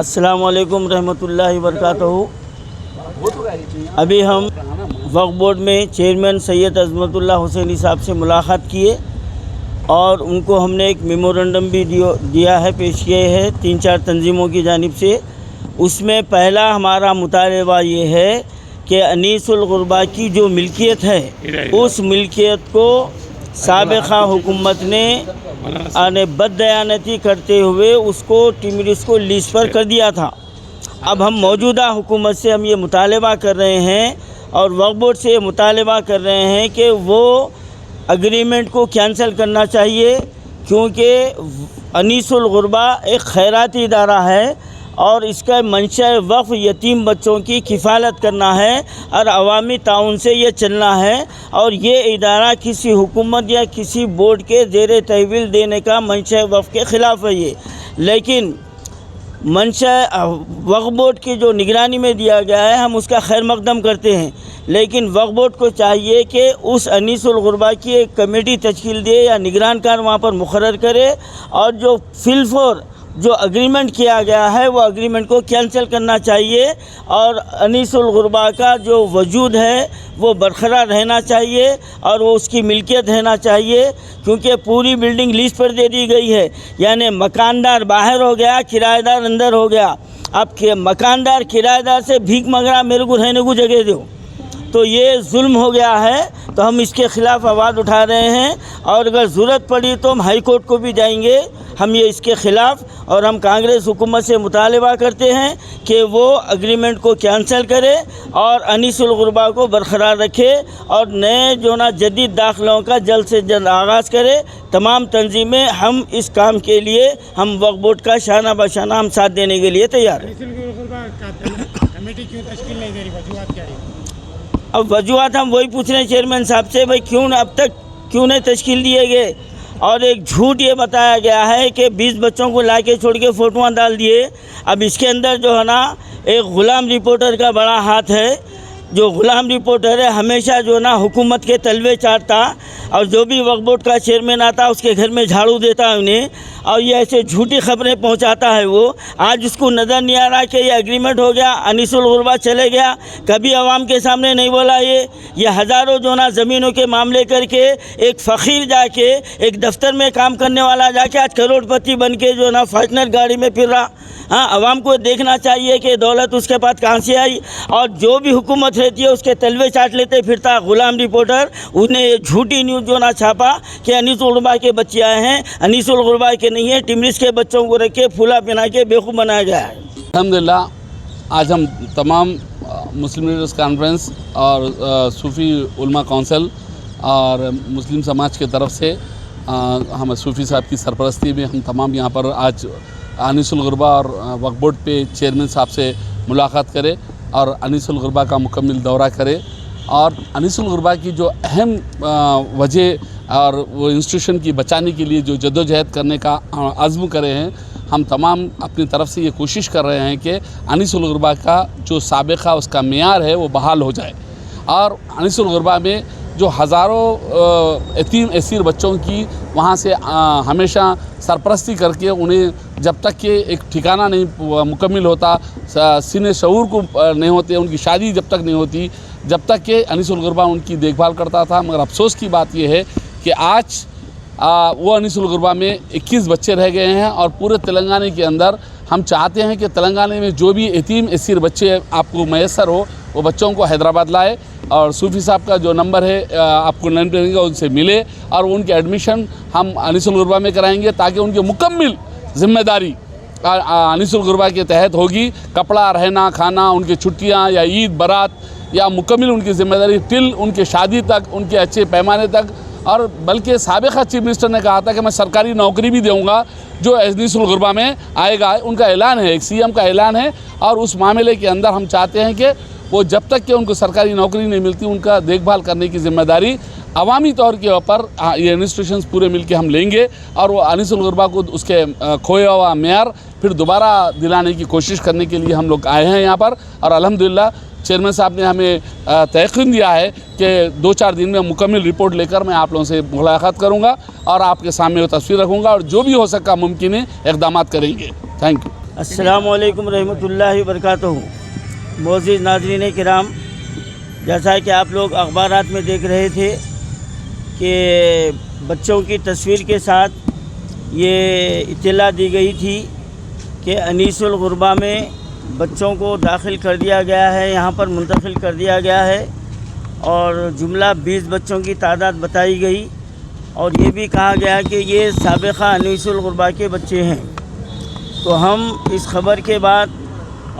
अस्सलाम वालेकुम रहमतुल्लाहि वबरकातुहू। अभी हम वक्फ बोर्ड में चेयरमैन सैयद अज़मतुल्लाह हुसैनी साहब से मुलाकात किए और उनको हमने एक मेमोरेंडम भी दिया है, पेश किए हैं 3-4 तंजीमों की जानिब से। उसमें पहला हमारा मुतालबा ये है कि अनीसुल गुरबा की जो मिल्कियत है उस मिल्कियत को साबिक़ा हुकूमत ने बददयानती करते हुए उसको टिमरिस को लीज पर कर दिया था। अब हम मौजूदा हुकूमत से हम ये मुतालबा कर रहे हैं और वक्फ बोर्ड से मुतालबा कर रहे हैं कि वो एग्रीमेंट को कैंसिल करना चाहिए, क्योंकि अनीसुल गुरबा एक खैराती इदारा है और इसका मंशा वक्फ यतीम बच्चों की किफ़ालत करना है और अवामी ताउन से ये चलना है। और ये इदारा किसी हुकूमत या किसी बोर्ड के ज़ेर तहवील देने का मंशा वक्फ के ख़िलाफ़ है ये, लेकिन मंशा वक्फ बोर्ड की जो निगरानी में दिया गया है हम उसका खैर मकदम करते हैं। लेकिन वक्फ बोर्ड को चाहिए कि उस अनीसुल गुरबा की एक कमेटी तश्कील दे या निगरानकार वहाँ पर मुकर्रर करे और जो फिलफोर जो एग्रीमेंट किया गया है वो एग्रीमेंट को कैंसिल करना चाहिए और अनीसुल गुरबा का जो वजूद है वो बरकरार रहना चाहिए और वो उसकी मिल्कियत रहना चाहिए, क्योंकि पूरी बिल्डिंग लीज पर दे दी गई है। यानी मकानदार बाहर हो गया, किराएदार अंदर हो गया। अब मकानदार किराएदार से भीख मांग रहा, मेरे को रहने को जगह दो, तो ये जुल्म हो गया है। तो हम इसके ख़िलाफ़ आवाज़ उठा रहे हैं और अगर ज़रूरत पड़ी तो हम हाई कोर्ट को भी जाएंगे हम ये इसके ख़िलाफ़। और हम कांग्रेस हुकूमत से मुतालबा करते हैं कि वो एग्रीमेंट को कैंसिल करे और अनीसुल गुरबा को बरकरार रखे और नए जो ना जदीद दाखिलों का जल्द से जल्द आगाज़ करे। तमाम तंजीमें हम इस काम के लिए हम वक्फ बोर्ड का शाना बशाना हम साथ देने के लिए तैयार हैं। कमेटी क्यों तश्कील नहीं दे रही, वजूहात क्या है? अब वजूहात हम वही पूछ रहे हैं चेयरमैन साहब से, भाई क्यों अब तक क्यों नहीं तश्कील दिए गए। और एक झूठ ये बताया गया है कि 20 बच्चों को ला के छोड़ के फ़ोटोआँ डाल दिए। अब इसके अंदर जो है ना एक ग़ुलाम रिपोर्टर का बड़ा हाथ है। जो ग़ुलाम रिपोर्टर है हमेशा जो ना हुकूमत के तलवे चाटता और जो भी वक्फ बोर्ड का चेयरमैन आता उसके घर में झाड़ू देता है उन्हें, और ये ऐसे झूठी खबरें पहुंचाता है वो। आज उसको नज़र नहीं आ रहा कि ये एग्रीमेंट हो गया, अनीसुल गुरबा चले गया, कभी आवाम के सामने नहीं बोला। ये हज़ारों जो ना ज़मीनों के मामले करके एक फ़कीर जाके एक दफ्तर में काम करने वाला जाके आज करोड़पति बन के जो ना फॉर्च्यूनर गाड़ी में फिर रहा। हाँ, आवाम को देखना चाहिए कि दौलत उसके पास कहाँ से आई। और जो भी हुकूमत रहती है उसके तलवे चाट लेते फिरता ग़ुलाम रिपोर्टर, उसने ये झूठी न्यूज़ जो ना छापा कि अनीसुल गुरबा के बच्चे आए हैं, अनीसुल गुरबा के नहीं है, टिमरिस के बच्चों को रख के फूला पहना के बेवकूफ़ बनाया गया है। अल्हम्दुलिल्लाह आज हम तमाम मुस्लिम लीडर्स कॉन्फ्रेंस और सूफ़ी उलमा काउंसिल और मुस्लिम समाज के तरफ से हम सूफ़ी साहब की सरपरस्ती में हम तमाम यहाँ पर आज अनीसुल गुरबा और वक्फ बोर्ड पे चेयरमैन साहब से मुलाकात करें और अनीसुल गुरबा का मुकम्मल दौरा करें और अनीसुल गुरबा की जो अहम वजह और वो इंस्टीट्यूशन की बचाने के लिए जो जद्दोजहद करने का अज़्म करे हैं, हम तमाम अपनी तरफ से ये कोशिश कर रहे हैं कि अनीसुल गुरबा का जो साबिक़ा उसका मेयार है वो बहाल हो जाए। और अनीसुल गुरबा में जो हज़ारों यतीम असीर बच्चों की वहाँ से हमेशा सरपरस्ती करके उन्हें जब तक कि एक ठिकाना नहीं मुकम्मल होता, सीने शऊर को नहीं होते, उनकी शादी जब तक नहीं होती, जब तक कि अनीसुल गुरबा उनकी देखभाल करता था। मगर अफसोस की बात यह है कि आज वो अनीसुल गुरबा में 21 बच्चे रह गए हैं और पूरे तेलंगाना के अंदर हम चाहते हैं कि तेलंगाना में जो भी यतीम असीर बच्चे आपको मैसर हो वो बच्चों को हैदराबाद लाए और सूफ़ी साहब का जो नंबर है आपको नैन प्लेनिंग का उनसे मिले और उनके एडमिशन हम अनीसुल गुरबा में कराएंगे, ताकि उनकी मुकम्मल ज़िम्मेदारी अनीसुल गुरबा के तहत होगी। कपड़ा, रहना, खाना, उनकी छुट्टियां या ईद बरात या मुकम्मल उनकी ज़िम्मेदारी टिल उनके शादी तक, उनके अच्छे पैमाने तक। और बल्कि साबिक़ा चीफ मिनिस्टर ने कहा था कि मैं सरकारी नौकरी भी दूँगा जो अनीसुल गुरबा में आएगा। उनका ऐलान है, एक CM का ऐलान है और उस मामले के अंदर हम चाहते हैं कि वो जब तक कि उनको सरकारी नौकरी नहीं मिलती उनका देखभाल करने की ज़िम्मेदारी अवामी तौर के ऊपर ये इंस्टीट्यूशंस पूरे मिलके हम लेंगे और वो अनीसुल गुरबा को उसके खोया हुआ मेयार फिर दोबारा दिलाने की कोशिश करने के लिए हम लोग आए हैं यहाँ पर। और अल्हम्दुलिल्लाह चेयरमैन साहब ने हमें तयकीन दिया है कि 2-4 दिन में मुकम्मल रिपोर्ट लेकर मैं आप लोगों से मुलाकात करूँगा और आपके सामने वो तस्वीर रखूँगा और जो भी हो सका मुमकिन है इक़दामात करेंगे। Thank you. अस्सलामु अलैकुम रहमतुल्लाहि वबरकातुहू। मोअज़्ज़िज़ नाज़रीन किराम, जैसा कि आप लोग अखबारात में देख रहे थे कि बच्चों की तस्वीर के साथ ये इत्तला दी गई थी कि अनीसुल गुरबा में बच्चों को दाखिल कर दिया गया है, यहाँ पर मुंतकिल कर दिया गया है और जुमला 20 बच्चों की तादाद बताई गई और ये भी कहा गया कि ये साबिक़ा अनीसुल गुरबा के बच्चे हैं। तो हम इस ख़बर के बाद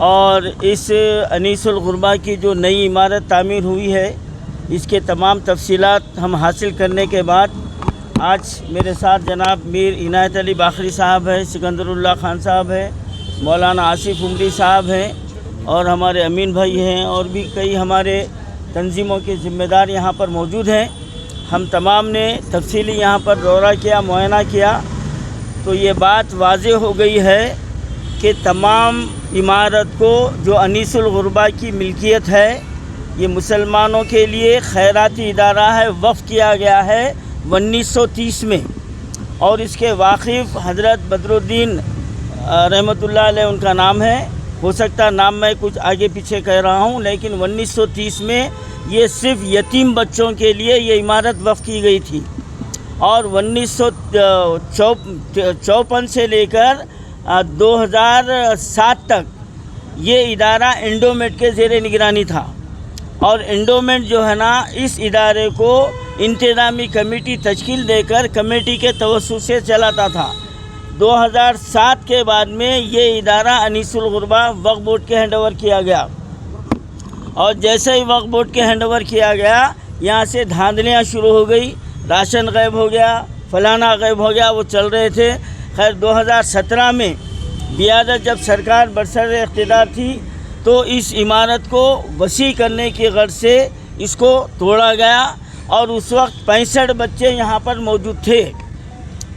और इस अनीसुल गुरबा की जो नई इमारत तामीर हुई है इसके तमाम तफसीलात हम हासिल करने के बाद आज मेरे साथ जनाब मीर इनायत अली बाखरी साहब है, सिकंदरुल्लाह खान साहब है, मौलाना आसिफ उमरी साहब हैं और हमारे अमीन भाई हैं और भी कई हमारे तंजीमों के ज़िम्मेदार यहाँ पर मौजूद हैं। हम तमाम ने तफसीली यहाँ पर दौरा किया, मुआयना किया, तो ये बात वाज़ेह हो गई है कि तमाम इमारत को जो अनीसुल गुरबा की मिल्कियत है ये मुसलमानों के लिए खैराती इदारा है, वफ़ किया गया है 1930 में और इसके वाकिफ़ हज़रत बदरुद्दीन रहमतुल्लाह अलैह उनका नाम है। हो सकता नाम मैं कुछ आगे पीछे कह रहा हूँ, लेकिन 1930 में ये सिर्फ़ यतीम बच्चों के लिए ये इमारत वफ़ की गई थी और 1954 से लेकर 2007 तक ये इदारा एंडोमेंट के ज़ेर निगरानी था और एंडोमेंट जो है ना इस इदारे को इंतज़ामी कमेटी तश्कील देकर कमेटी के तवस्सुत से चलाता था। 2007 के बाद में ये इदारा अनीसुल गुरबा वक्फ बोर्ड के हैंड ओवर किया गया और जैसे ही वक्फ बोर्ड के हैंड ओवर किया गया यहाँ से धांधलियाँ शुरू हो गई, राशन गायब हो गया, फलाना गायब हो गया, वो चल रहे थे। खैर 2017 में बियादत जब सरकार बरसर इख्तिदार थी तो इस इमारत को वसी करने की गर्ज से इसको तोड़ा गया और उस वक्त 65 बच्चे यहाँ पर मौजूद थे।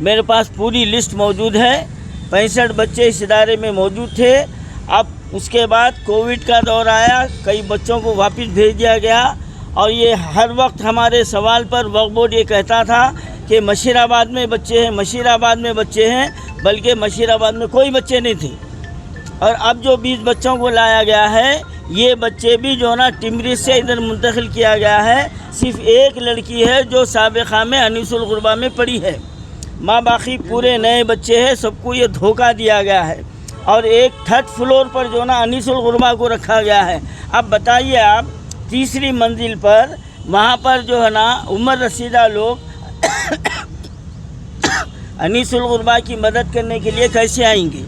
मेरे पास पूरी लिस्ट मौजूद है, 65 बच्चे इस इदारे में मौजूद थे। अब उसके बाद कोविड का दौर आया, कई बच्चों को वापस भेज दिया गया और ये हर वक्त हमारे सवाल पर वक्फ बोर्ड ये कहता था कि मशीराबाद में बच्चे हैं, मशीराबाद में बच्चे हैं, बल्कि मशीराबाद में कोई बच्चे नहीं थे। और अब जो 20 बच्चों को लाया गया है ये बच्चे भी जो ना टिमरी से इधर मुंतकिल किया गया है। सिर्फ एक लड़की है जो साबिक़ा में अनीसुल गुरबा में पड़ी है, माँ बाकी पूरे नए बच्चे हैं, सबको ये धोखा दिया गया है और एक 3rd फ्लोर पर जो ना अनीसुल गुरबा को रखा गया है। अब बताइए आप 3री मंजिल पर वहाँ पर जो है ना उम्र रसीदा लोग अनीसुल गुरबा की मदद करने के लिए कैसे आएंगे?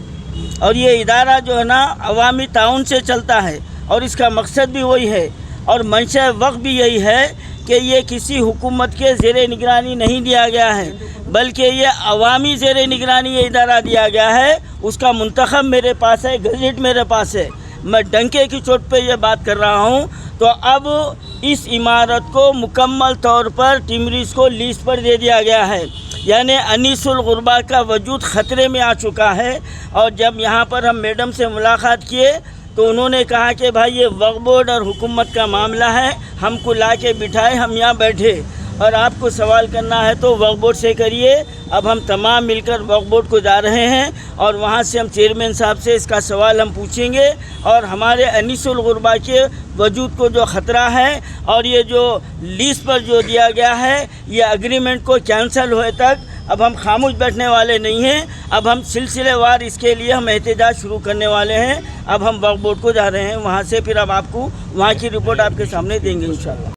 और ये इदारा जो है ना अवामी ताउन से चलता है और इसका मकसद भी वही है और मंशा वक्त भी यही है कि ये किसी हुकूमत के ज़ेरे निगरानी नहीं दिया गया है, बल्कि ये अवामी ज़ेरे निगरानी ये इदारा दिया गया है। उसका मुंतखब मेरे पास है, गज़ेट मेरे पास है, मैं डंके की चोट पे ये बात कर रहा हूँ। तो अब इस इमारत को मुकम्मल तौर पर टिमरीज़ को लीज पर दे दिया गया है, यानी अनीसुल गुरबा का वजूद ख़तरे में आ चुका है। और जब यहाँ पर हम मैडम से मुलाकात किए तो उन्होंने कहा कि भाई ये वक्फ बोर्ड और हुकूमत का मामला है, हमको ला के बिठाए, हम यहाँ बैठे और आपको सवाल करना है तो वक्फ बोर्ड से करिए। अब हम तमाम मिलकर वक्फ बोर्ड को जा रहे हैं और वहाँ से हम चेयरमैन साहब से इसका सवाल हम पूछेंगे और हमारे अनीसुल गुरबा के वजूद को जो ख़तरा है और ये जो लीज पर जो दिया गया है ये एग्रीमेंट को कैंसिल होए तक अब हम खामोश बैठने वाले नहीं हैं। अब हम सिलसिलेवार इसके लिए हम एहतजाज शुरू करने वाले हैं। अब हम वक्फ बोर्ड को जा रहे हैं, वहाँ से फिर अब आपको वहाँ की रिपोर्ट आपके सामने देंगे इंशाअल्लाह।